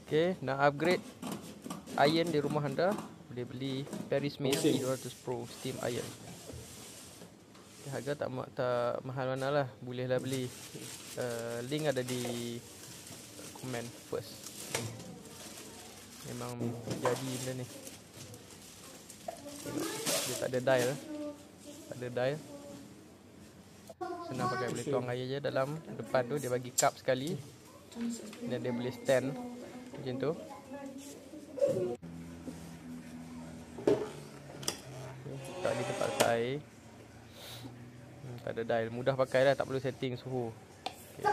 Okay, nak upgrade iron di rumah anda, boleh beli Paris Smith P200 Pro Steam Iron. Harga tak mahal mana lah, bolehlah beli. Link ada di komen first. Memang jadi benda ni. Tengok, dia tak ada dial. Tak ada dial. Senang pakai, boleh tuang air je dalam depan tu, dia bagi cup sekali. Dan dia boleh stand macam tu. Tak di tempat air. Tak ada dial, mudah pakai lah, tak perlu setting suhu. Okay,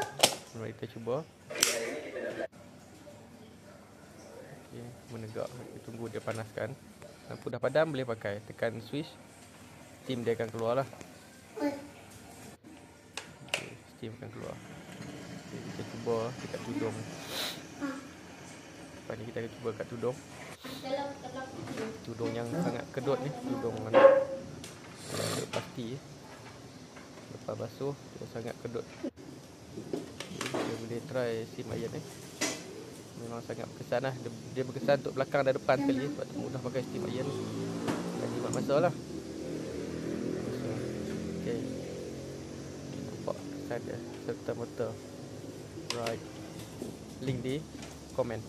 mari kita cuba. Okay, menegak, kita tunggu dia panaskan. Lampu dah padam, boleh pakai. Tekan switch, steam dia akan keluar lah. Okay, steam akan keluar. Okay, kita cuba dekat tudung. Lepas ni kita akan cuba kat tudung. Tudung yang sangat kedut ni, tudung mana pasti. Lepas basuh, dia sangat kedut. Kita boleh try steam iron ni. Memang sangat berkesan lah. Dia berkesan untuk belakang dan depan sekali. Sebab tu mudah pakai steam iron. Dan jimat masa lah. Okay, nampak kesan dia serta-merta. Right, link di komen.